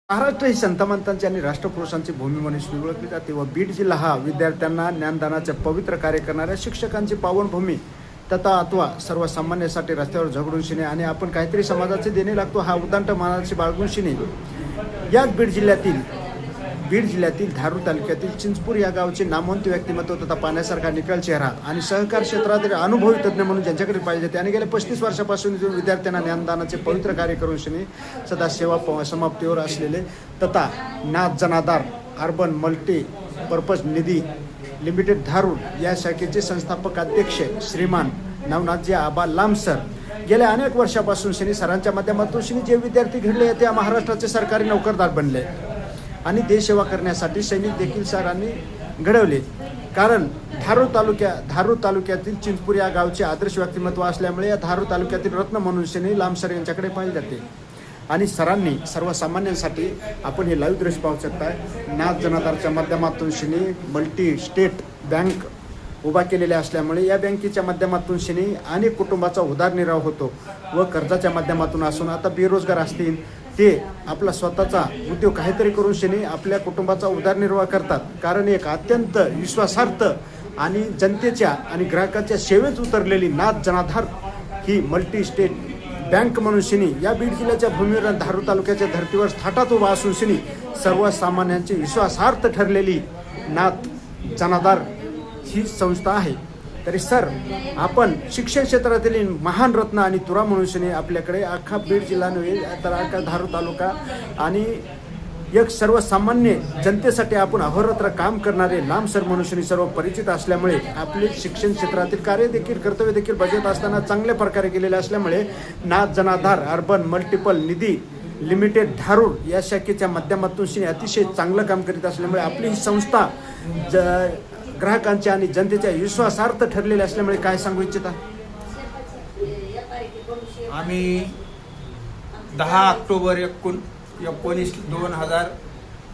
महाराष्ट्र ही संतमंतांची आणि राष्ट्रपुरुषांची भूमी म्हणून ओळखली जाते व बीड जिल्हा हा विद्यार्थ्यांना ज्ञानदानाचे पवित्र कार्य करणाऱ्या शिक्षकांची पावनभूमी तथा अथवा सर्वसामान्यांसाठी रस्त्यावर झगडून शिणे आणि आपण काहीतरी समाजाचे देणे लागतो हा उद्दांत मानाची बाळगून शिणे याच बीड जिल्ह्यातील धारूर तालुक्यातील चिंचपूर या गावचे नामवंत व्यक्तिमत्व तथा पाहण्यासारखा निखळ चेहरा आणि सहकार क्षेत्रातील अनुभवी तज्ज्ञ म्हणून ज्यांच्याकडे पाहिजे त्याने गेल्या 35 वर्षापासून विद्यार्थ्यांना ज्ञानदानाचे पवित्र कार्य करून शिणे सदा सेवा समाप्तीवर असलेले तथा नाथ जनाधार अर्बन मल्टीपर्पज निधी लिमिटेड धारूर या शाखेचे संस्थापक अध्यक्ष श्रीमान नवनाथजी आबा लांब सर गेल्या अनेक वर्षापासून शनी सरांच्या माध्यमातून शनी जे विद्यार्थी घडले त्या महाराष्ट्राचे सरकारी नोकरदार बनले आणि देशसेवा करण्यासाठी सैनिक देखील सरांनी घडवले कारण धारूर तालुक्यातील चिंचपूर या गावचे आदर्श व्यक्तिमत्व असल्यामुळे या धारूर तालुक्यातील रत्न म्हणून शनी लांब सर यांच्याकडे पाहिले जाते आणि सरांनी सर्वसामान्यांसाठी आपण हे लाईव्ह दृश्य पाहू शकताय नाथ जनाधारच्या माध्यमातून शनी मल्टी स्टेट बँक उभा केलेल्या असल्यामुळे या बँकेच्या माध्यमातून शनी अनेक कुटुंबाचा उदरनिर्वाह होतो व कर्जाच्या माध्यमातून असून आता बेरोजगार असतील ते आपला स्वतःचा उद्योग काहीतरी करून शनी आपल्या कुटुंबाचा उदरनिर्वाह करतात कारण एक अत्यंत विश्वासार्थ आणि जनतेच्या आणि ग्राहकाच्या सेवेत उतरलेली नाथ जनाधार ही मल्टी स्टेट बँक म्हणून शनी या बीड जिल्ह्याच्या भूमीवर धारूर तालुक्याच्या धर्तीवर थाटात उभा असून शनी सर्वसामान्यांची विश्वासार्थ ठरलेली नाथ जनाधार ही संस्था आहे तरी सर आपण शिक्षण क्षेत्रातील महान रत्न आणि तुरा मनुष्याने आपल्याकडे अख्खा बीड जिल्हा नव्हे तर अख्खा धारूर तालुका आणि एक सर्वसामान्य जनतेसाठी आपण अहोरात्र काम करणारे लांब सर मनुष्याने सर्व परिचित असल्यामुळे आपले शिक्षण क्षेत्रातील कार्य देखील कर्तव्य देखील बजावत असताना चांगल्या प्रकारे केलेले असल्यामुळे नाथ जनाधार अर्बन मल्टिपल निधी लिमिटेड धारूर या शाखेच्या माध्यमातून श्री अतिशय चांगलं काम करीत असल्यामुळे आपली ही संस्था ग्राहकांच्या आणि जनतेच्या विश्वासार्थ ठरलेले असल्यामुळे काय सांगू इच्छिता? आम्ही 10 ऑक्टोबर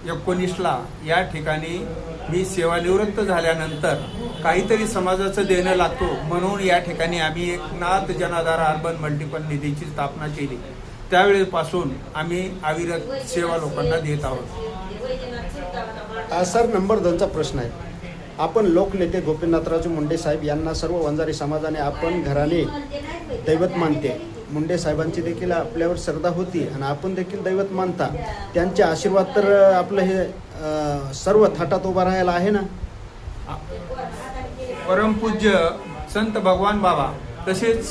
2019ला या ठिकाणी मी सेवानिवृत्त झाल्यानंतर काहीतरी समाजाचं देणं लागतो म्हणून या ठिकाणी आम्ही एक नाथ जनाधार अर्बन मल्टिपल निधीची स्थापना केली. त्यावेळेपासून आम्ही अविरत सेवा लोकांना देत आहोत. सर नंबर 2चा प्रश्न आहे आपण लोकनेते गोपीनाथरावजी मुंडे साहेब यांना सर्व वंजारी समाजाने आपण घराने दैवत मानते. मुंडे साहेबांची देखील आपल्यावर श्रद्धा होती आणि आपण देखील दैवत मानता त्यांचे आशीर्वाद तर आपलं हे सर्व थाटात उभा राहायला आहे ना. परमपूज्य संत भगवान बाबा तसेच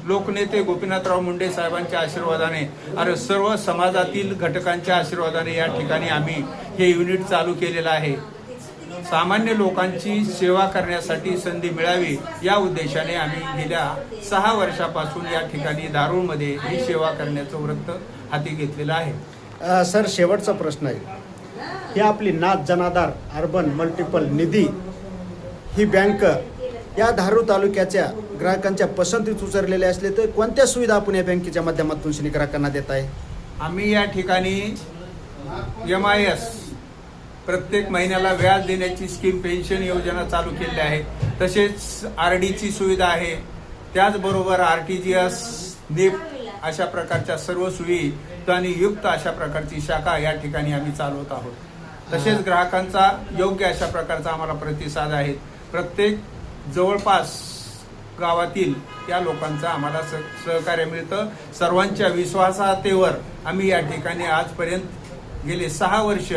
लोकनेते गोपीनाथराव मुंडे साहेबांच्या आशीर्वादाने आणि सर्व समाजातील घटकांच्या आशीर्वादाने या ठिकाणी आम्ही हे युनिट चालू केलेलं आहे. सामान्य लोकांची सेवा करण्यासाठी संधी मिळावी या उद्देशाने आम्ही गेल्या 6 वर्षापासून या ठिकाणी धारूरमध्ये ही सेवा करण्याचं व्रत हाती घेतलेलं आहे. सर शेवटचा प्रश्न आहे ही आपली नाथ जनाधार अर्बन मल्टिपल निधी ही बँक या धारूर तालुक्याच्या ग्राहकांच्या पसंतीत उतरलेले असले तर कोणत्या सुविधा आपण या बँकेच्या माध्यमातून श्री ग्राहकांना देत आहे? आम्ही या ठिकाणी MIS प्रत्येक महिन्याला व्याज देण्याची स्कीम पेन्शन योजना चालू केली आहे. तसेच RDची सुविधा आहे. त्याचबरोबर RTGS NIFT अशा प्रकारच्या सर्व सुविधांनी युक्त अशा प्रकारची शाखा या ठिकाणी आम्ही चालवत आहोत. तसेच ग्राहकांचा योग्य अशा प्रकारचा आम्हाला प्रतिसाद आहे. प्रत्येक जवळपास गावातील या लोकांचं आम्हाला सहकार्य मिळतं. सर्वांच्या विश्वासातेवर आम्ही या ठिकाणी आजपर्यंत गेले 6 वर्ष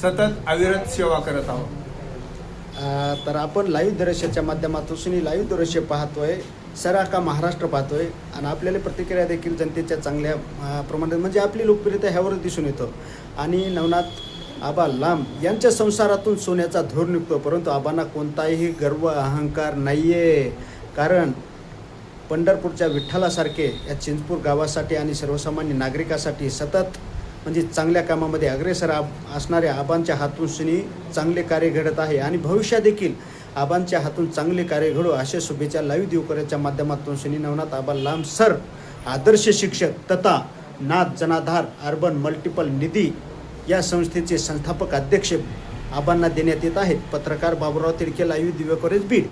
सतत अविरत सेवा करत आहोत. तर आपण लाईव्ह दृश्याच्या माध्यमातून लाईव्ह दृश्य पाहतोय सर अख्खा महाराष्ट्र पाहतोय आणि आपल्याला प्रतिक्रिया देखील जनतेच्या चांगल्या प्रमाणात म्हणजे आपली लोकप्रियता ह्यावर दिसून येतो आणि नवनाथ आबा लांब यांच्या संसारातून सोन्याचा धूर निघतो परंतु आबांना कोणताही गर्व अहंकार नाहीये कारण पंढरपूरच्या विठ्ठलासारखे या चिंचपूर गावासाठी आणि सर्वसामान्य नागरिकासाठी सतत म्हणजे चांगल्या कामामध्ये अग्रेसर असणाऱ्या आबांच्या हातून शनी चांगले कार्य घडत आहे आणि भविष्यात देखील आबांच्या हातून चांगले कार्य घडो अशा शुभेच्छा लाईव्ह देवकऱ्याच्या माध्यमातून शनी नवनाथ आबा लांब सर आदर्श शिक्षक तथा नाथ जनाधार अर्बन मल्टिपल निधी या संस्थेचे संस्थापक अध्यक्ष आबांना देण्यात येत आहेत. पत्रकार बाबूराव तिडके लाईव्ह दिव्यकरेज बीड.